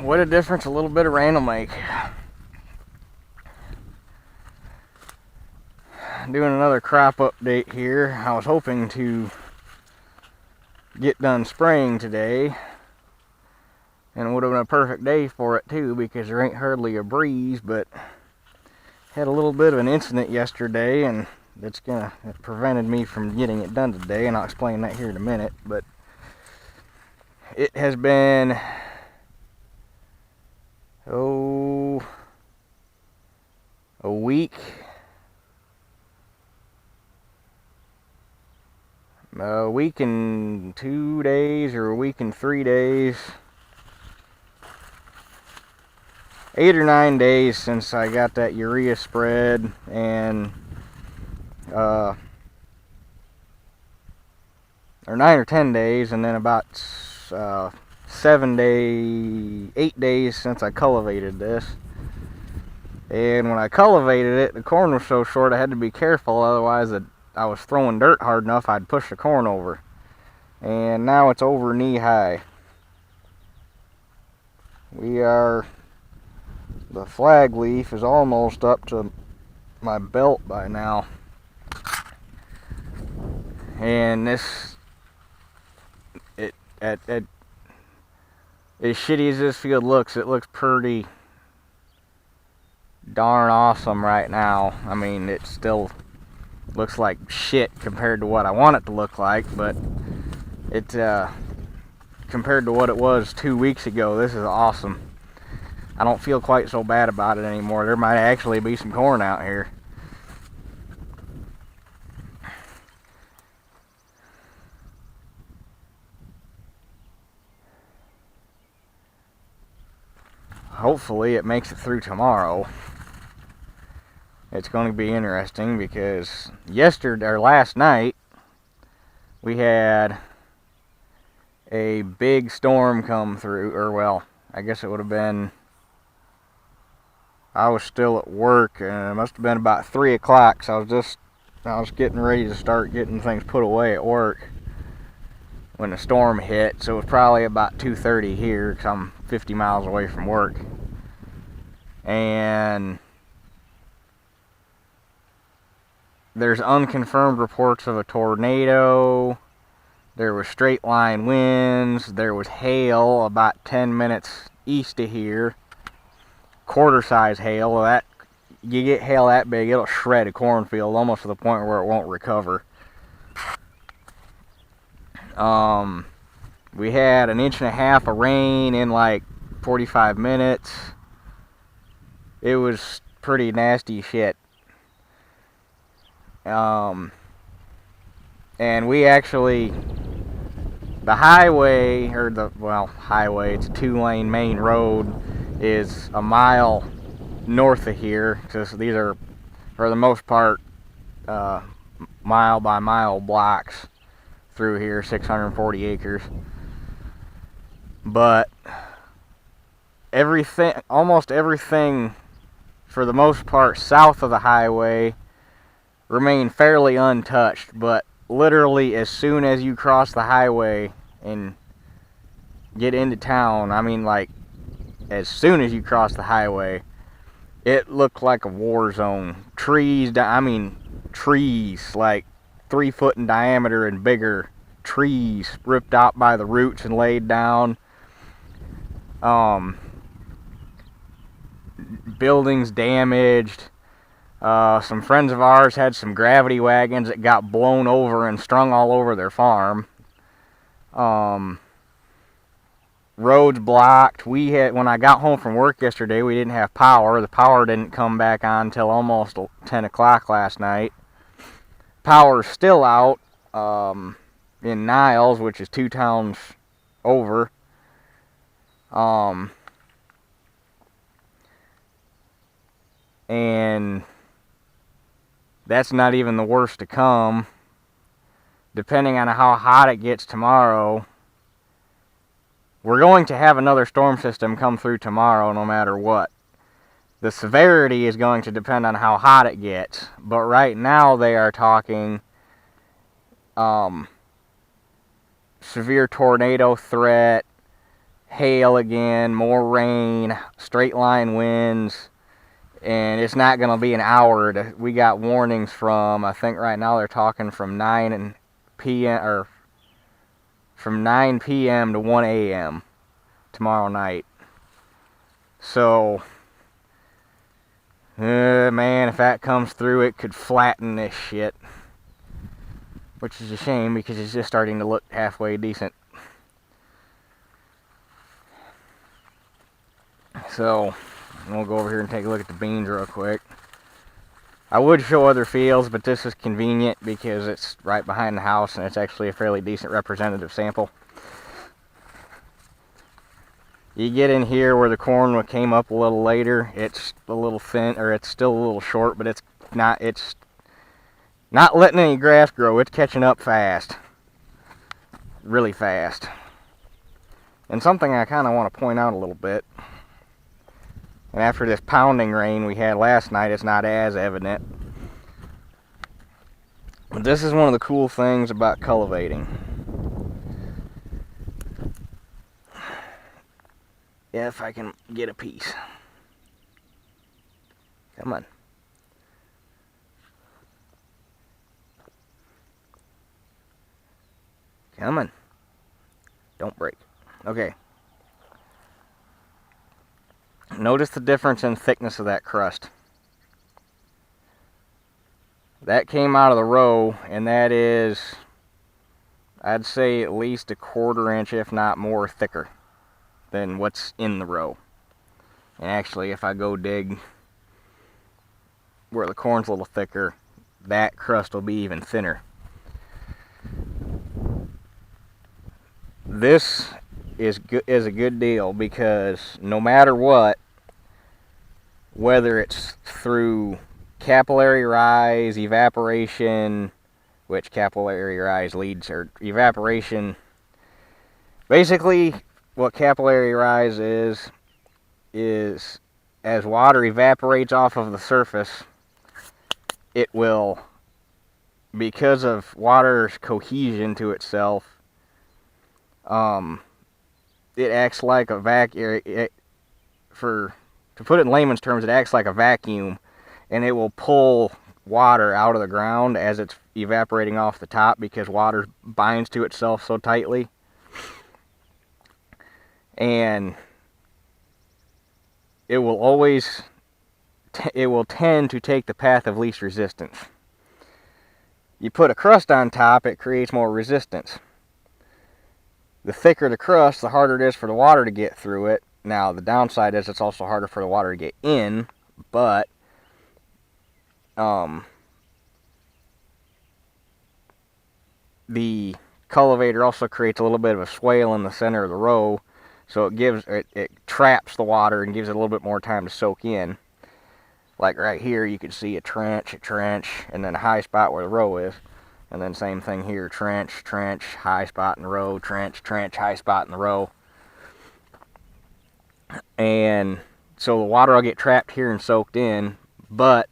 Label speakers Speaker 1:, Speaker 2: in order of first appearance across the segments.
Speaker 1: what a difference a little bit of rain will make. Doing another crop update here. I was hoping to get done spraying today, and it would have been a perfect day for it too, because there ain't hardly a breeze, but had a little bit of an incident yesterday, and it prevented me from getting it done today, and I'll explain that here in a minute. But it has been a week and 2 days, or a week and 3 days, 8 or 9 days since I got that urea spread, and or 9 or 10 days, and then about 8 days since I cultivated this. And when I cultivated it, the corn was so short I had to be careful, otherwise I was throwing dirt hard enough I'd push the corn over. And now it's over knee high. The flag leaf is almost up to my belt by now. And this, as shitty as this field looks, it looks pretty darn awesome right now. I mean, it still looks like shit compared to what I want it to look like, but it compared to what it was 2 weeks ago, this is awesome. I don't feel quite so bad about it anymore. There might actually be some corn out here. Hopefully it makes it through tomorrow. It's going to be interesting because last night we had a big storm come through, or well, I guess it would have been, I was still at work, and it must have been about 3 o'clock, so I was getting ready to start getting things put away at work when the storm hit. So it was probably about 2:30 here, because I'm 50 miles away from work. And there's unconfirmed reports of a tornado. There was straight line winds. There was hail about 10 minutes east of here. Quarter size hail. That you get hail that big, it'll shred a cornfield almost to the point where it won't recover. We had 1.5 inches of rain in like 45 minutes. It was pretty nasty shit. And we actually, the highway, it's a 2-lane main road, is a mile north of here, because these are, for the most part, mile by mile blocks through here, 640 acres. But almost everything, for the most part, south of the highway remained fairly untouched. But literally as soon as you cross the highway and get into town, I mean, like, as soon as you cross the highway, it looked like a war zone. Trees like 3 foot in diameter and bigger, trees ripped out by the roots and laid down. Buildings damaged. Some friends of ours had some gravity wagons that got blown over and strung all over their farm. Roads blocked. When I got home from work yesterday, we didn't have power. The power didn't come back on until almost 10 o'clock last night. Power's still out in Niles, which is 2 towns over. And that's not even the worst to come. Depending on how hot it gets tomorrow, we're going to have another storm system come through tomorrow no matter what. The severity is going to depend on how hot it gets, but right now they are talking severe tornado threat, hail again, more rain, straight line winds, and it's not going to be an hour. We got warnings from, I think right now they're talking from 9 p.m. or from 9 p.m. to 1 a.m. tomorrow night. So, man, if that comes through, it could flatten this shit. Which is a shame because it's just starting to look halfway decent. So, we'll go over here and take a look at the beans real quick. I would show other fields, but this is convenient because it's right behind the house and it's actually a fairly decent representative sample. You get in here where the corn came up a little later, it's a little thin, or it's still a little short, but it's not letting any grass grow. It's catching up fast. Really fast. And something I kind of want to point out a little bit, and after this pounding rain we had last night, it's not as evident. But this is one of the cool things about cultivating. If I can get a piece. Come on. Come on. Don't break. Okay. Notice the difference in thickness of that crust. That came out of the row, and that is, I'd say, at least a 1/4 inch, if not more, thicker than what's in the row. And actually, if I go dig where the corn's a little thicker, that crust will be even thinner. This is a good deal because no matter what, whether it's through capillary rise, evaporation, which capillary rise leads, or evaporation, basically what capillary rise is as water evaporates off of the surface, it will, because of water's cohesion to itself, it acts like a vacuum. To put it in layman's terms, it acts like a vacuum, and it will pull water out of the ground as it's evaporating off the top because water binds to itself so tightly. And it will always, it will tend to take the path of least resistance. You put a crust on top, it creates more resistance. The thicker the crust, the harder it is for the water to get through it. Now, the downside is it's also harder for the water to get in, but the cultivator also creates a little bit of a swale in the center of the row, so it traps the water and gives it a little bit more time to soak in. Like right here, you can see a trench, and then a high spot where the row is. And then same thing here, trench, high spot in the row, trench, high spot in the row. And so the water will get trapped here and soaked in, but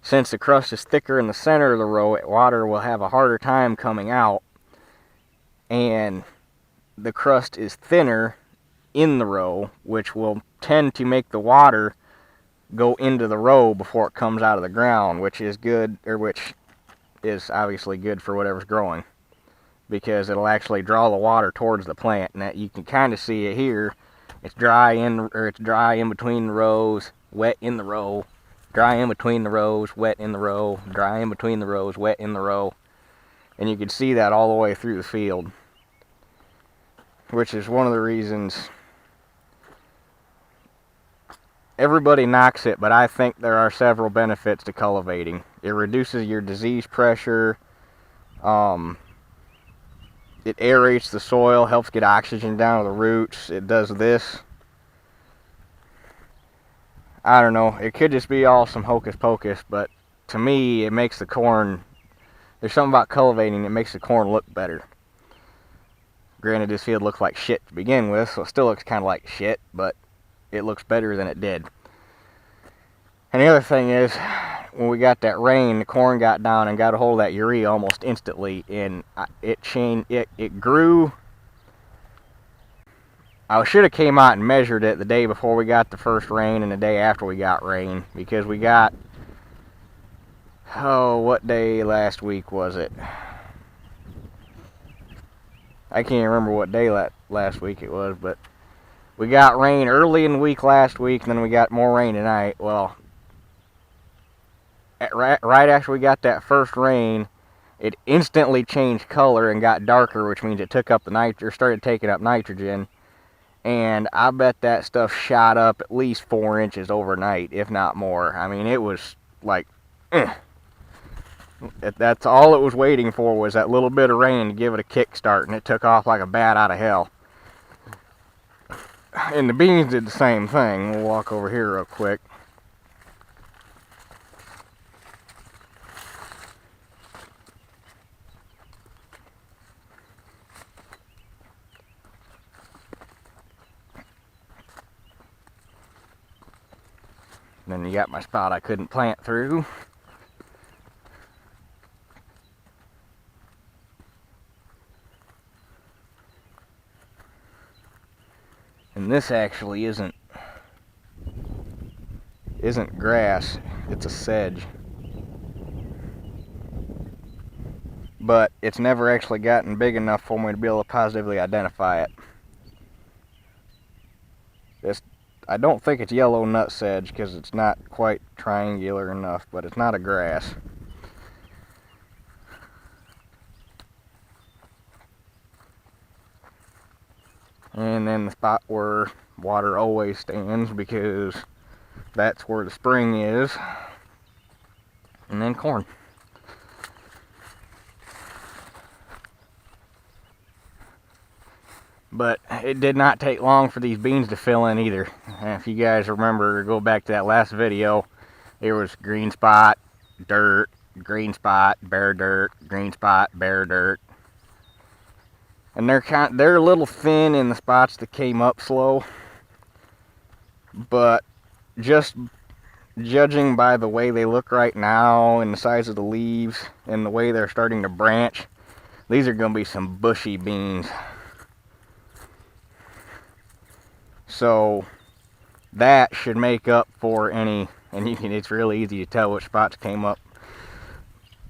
Speaker 1: since the crust is thicker in the center of the row, water will have a harder time coming out, and the crust is thinner in the row, which will tend to make the water go into the row before it comes out of the ground, which is good, or which is obviously good for whatever's growing, because it'll actually draw the water towards the plant. And that you can kind of see it here. It's dry in between the rows, wet in the row, dry in between the rows, wet in the row, dry in between the rows, wet in the row. And you can see that all the way through the field, which is one of the reasons everybody knocks it, but I think there are several benefits to cultivating. It reduces your disease pressure, it aerates the soil, helps get oxygen down to the roots. It does this. I don't know, it could just be all some hocus pocus, but to me it makes the corn, there's something about cultivating that makes the corn look better. Granted, this field looks like shit to begin with, so it still looks kind of like shit, but it looks better than it did. And the other thing is, when we got that rain, the corn got down and got a hold of that urea almost instantly, and it grew. I should have came out and measured it the day before we got the first rain and the day after we got rain, because we got, oh, what day last week was it? I can't remember what day last week it was, but we got rain early in the week last week, and then we got more rain tonight. Well, right after we got that first rain, it instantly changed color and got darker, which means it took up the started taking up nitrogen. And I bet that stuff shot up at least 4 inches overnight, if not more. I mean, it was like, that's all it was waiting for, was that little bit of rain to give it a kickstart, and it took off like a bat out of hell. And the beans did the same thing. We'll walk over here real quick. Then you got my spot I couldn't plant through. And this actually isn't grass, it's a sedge. But it's never actually gotten big enough for me to be able to positively identify it. I don't think it's yellow nut sedge because it's not quite triangular enough, but it's not a grass. And then the spot where water always stands, because that's where the spring is. And then corn. But it did not take long for these beans to fill in either. And if you guys remember, go back to that last video, there was green spot, dirt, green spot, bare dirt, green spot, bare dirt. And they're a little thin in the spots that came up slow. But just judging by the way they look right now and the size of the leaves and the way they're starting to branch, these are going to be some bushy beans. So that should make up for any, and it's really easy to tell which spots came up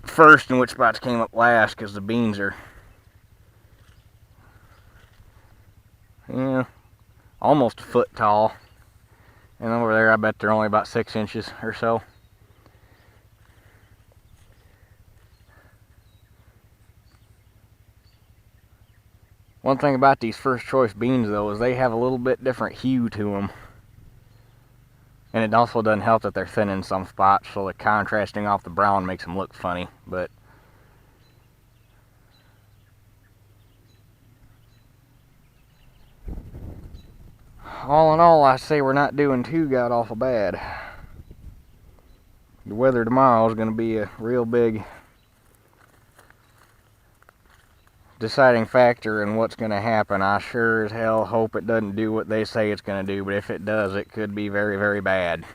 Speaker 1: first and which spots came up last, because the beans are, almost a foot tall. And over there, I bet they're only about 6 inches or so. One thing about these first choice beans, though, is they have a little bit different hue to them. And it also doesn't help that they're thin in some spots, so the contrasting off the brown makes them look funny. But all in all, I say we're not doing too god-awful bad. The weather tomorrow is going to be a real big deciding factor in what's going to happen. I sure as hell hope it doesn't do what they say it's going to do, but if it does, it could be very, very bad.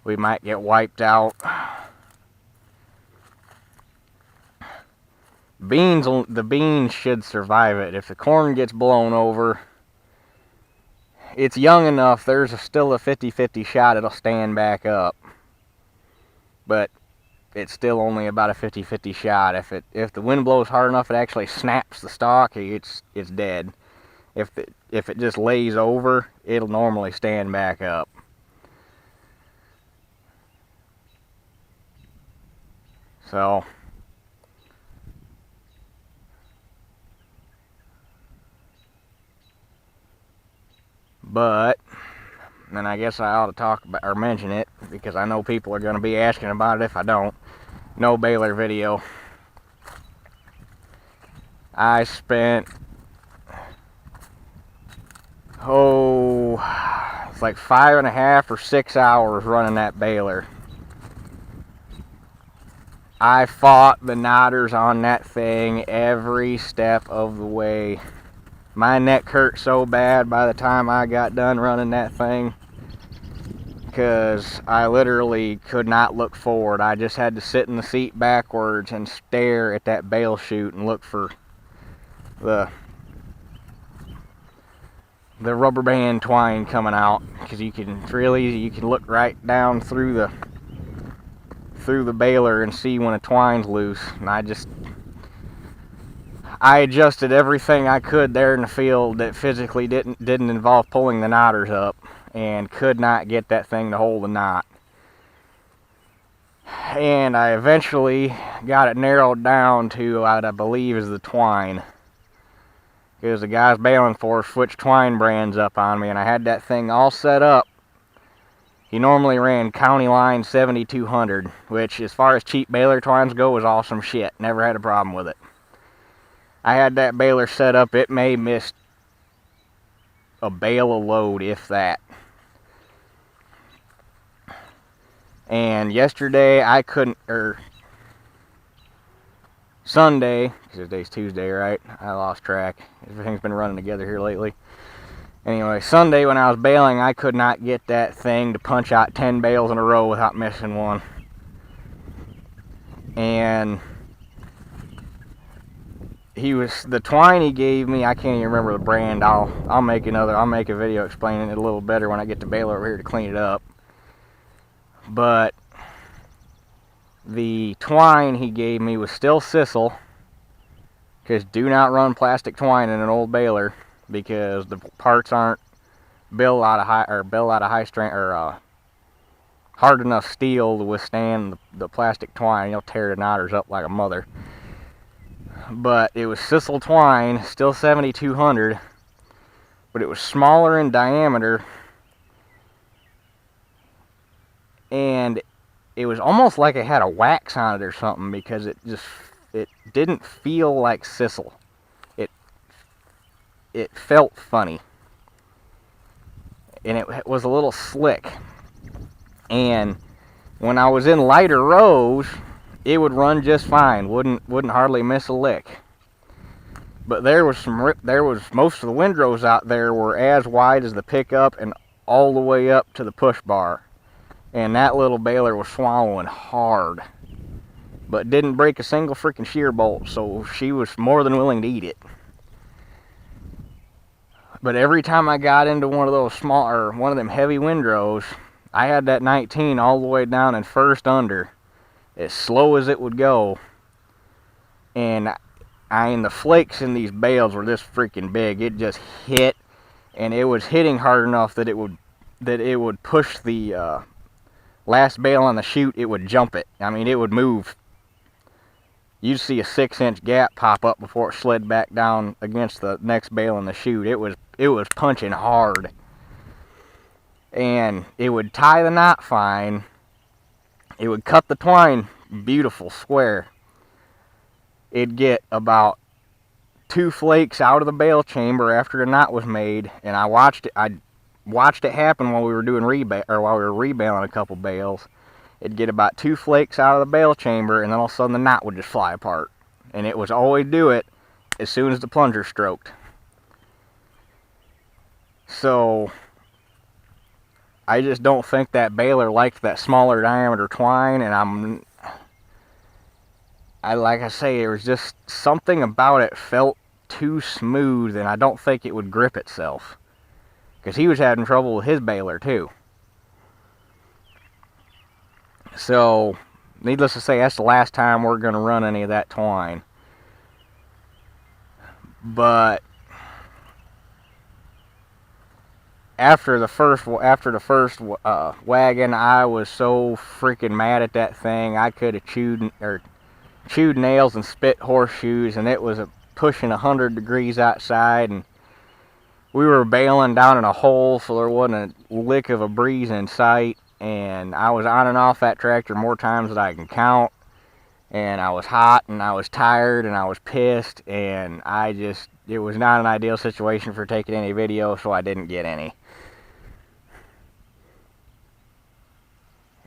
Speaker 1: We might get wiped out. The beans should survive it. If the corn gets blown over, it's young enough, there's still a 50-50 shot it'll stand back up. But it's still only about a 50-50 shot. If the wind blows hard enough, it actually snaps the stalk, it's dead. If it just lays over, it'll normally stand back up. So but then I guess I ought to talk about or mention it, because I know people are going to be asking about it if I don't. No baler video. I spent, it's like 5.5 or 6 hours running that baler. I fought the knotters on that thing every step of the way. My neck hurt so bad by the time I got done running that thing, because I literally could not look forward. I just had to sit in the seat backwards and stare at that bale chute and look for the the rubber band twine coming out, because you can look right down through the baler and see when a twine's loose. And I adjusted everything I could there in the field that physically didn't involve pulling the knotters up, and could not get that thing to hold a knot. And I eventually got it narrowed down to what I believe is the twine, because the guys baling for switched twine brands up on me, and I had that thing all set up. He normally ran County Line 7200, which, as far as cheap baler twines go, was awesome shit. Never had a problem with it. I had that baler set up, it may miss a bale of load, if that. And yesterday I couldn't, Sunday, because today's Tuesday, right? I lost track. Everything's been running together here lately. Anyway, Sunday when I was baling, I could not get that thing to punch out 10 bales in a row without missing one. And the twine he gave me, I can't even remember the brand. I'll make a video explaining it a little better when I get the baler over here to clean it up. But the twine he gave me was still sisal, because do not run plastic twine in an old baler, because the parts aren't built out of high strength or hard enough steel to withstand the plastic twine. You'll tear the knotters up like a mother. But it was sisal twine, still 7200, but it was smaller in diameter, and it was almost like it had a wax on it or something, because it didn't feel like sisal. It felt funny, and it was a little slick. And when I was in lighter rows, it would run just fine, wouldn't hardly miss a lick. But there was most of the windrows out there were as wide as the pickup and all the way up to the push bar, and that little baler was swallowing hard, but didn't break a single freaking shear bolt, so she was more than willing to eat it. But every time I got into one of those one of them heavy windrows, I had that 19 all the way down in first under, as slow as it would go. And the flakes in these bales were this freaking big. It just hit, and it was hitting hard enough that it would push the last bale on the chute. It would jump it. I mean, it would move. You'd see a 6-inch gap pop up before it slid back down against the next bale in the chute. It was punching hard. And it would tie the knot fine. It would cut the twine beautiful, square. It'd get about 2 flakes out of the bale chamber after the knot was made, and I watched it happen while we were doing rebaling a couple bales. It'd get about 2 flakes out of the bale chamber, and then all of a sudden the knot would just fly apart. And it would always do it as soon as the plunger stroked. So I just don't think that baler liked that smaller diameter twine, and like I say, there was just something about it felt too smooth, and I don't think it would grip itself, because he was having trouble with his baler too. So, needless to say, that's the last time we're going to run any of that twine. But after the first wagon, I was so freaking mad at that thing. I could have chewed nails and spit horseshoes, and it was pushing 100 degrees outside, and we were bailing down in a hole, so there wasn't a lick of a breeze in sight. And I was on and off that tractor more times than I can count, and I was hot, and I was tired, and I was pissed, and it was not an ideal situation for taking any video, so I didn't get any.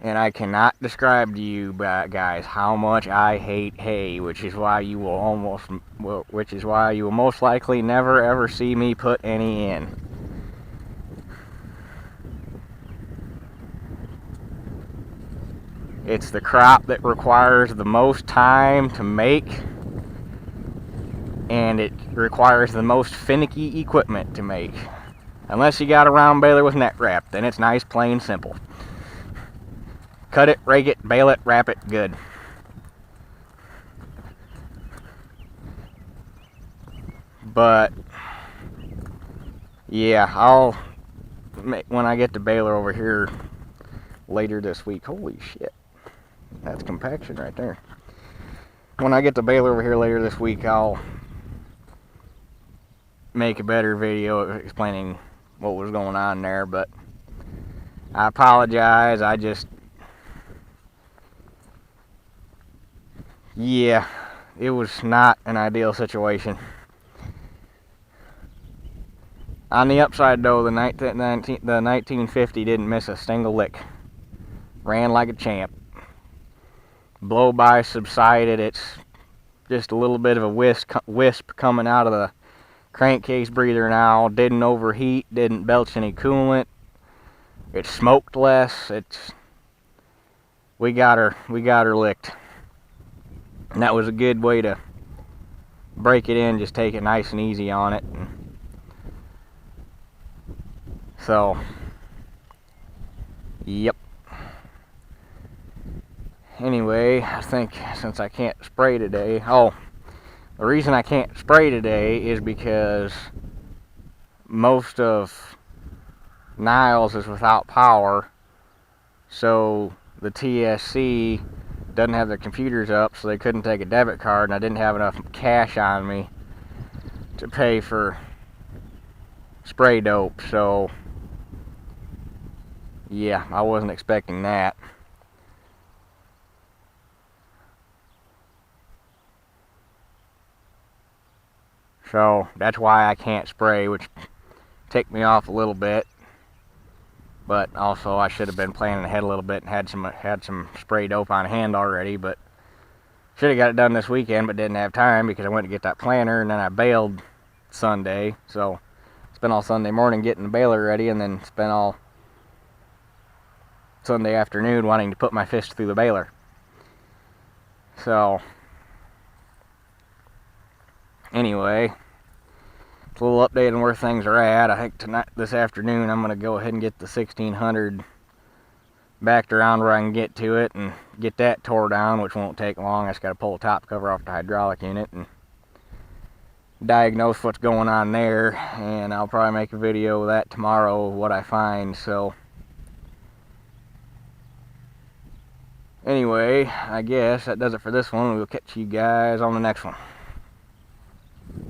Speaker 1: And I cannot describe to you guys how much I hate hay, which is why you will most likely never ever see me put any in. It's the crop that requires the most time to make, and it requires the most finicky equipment to make. Unless you got a round baler with net wrap, then it's nice, plain, simple. Cut it, rake it, bale it, wrap it, good. But yeah, I'll make, when I get the baler over here later this week. Holy shit, that's compaction right there. When I get the baler over here later this week, I'll make a better video explaining what was going on there. But I apologize. Yeah, it was not an ideal situation. On the upside though, the 1950 didn't miss a single lick. Ran like a champ. Blow by subsided. It's just a little bit of a wisp coming out of the crankcase breather now. Didn't overheat, didn't belch any coolant. It smoked less. We got her licked. And that was a good way to break it in, just take it nice and easy on it. So, yep. Anyway, I think since I can't spray today, the reason I can't spray today is because most of Niles is without power, so the TSC doesn't have their computers up, so they couldn't take a debit card, and I didn't have enough cash on me to pay for spray dope. So yeah, I wasn't expecting that. So that's why I can't spray, which ticked me off a little bit. But also I should have been planning ahead a little bit and had some spray dope on hand already. But should have got it done this weekend, but didn't have time because I went to get that planter, and then I baled Sunday. So spent all Sunday morning getting the baler ready, and then spent all Sunday afternoon wanting to put my fist through the baler. So anyway, it's a little update on where things are at. I think this afternoon, I'm going to go ahead and get the 1600 backed around where I can get to it and get that tore down, which won't take long. I just got to pull the top cover off the hydraulic unit and diagnose what's going on there, and I'll probably make a video of that tomorrow of what I find. So anyway, I guess that does it for this one. We'll catch you guys on the next one.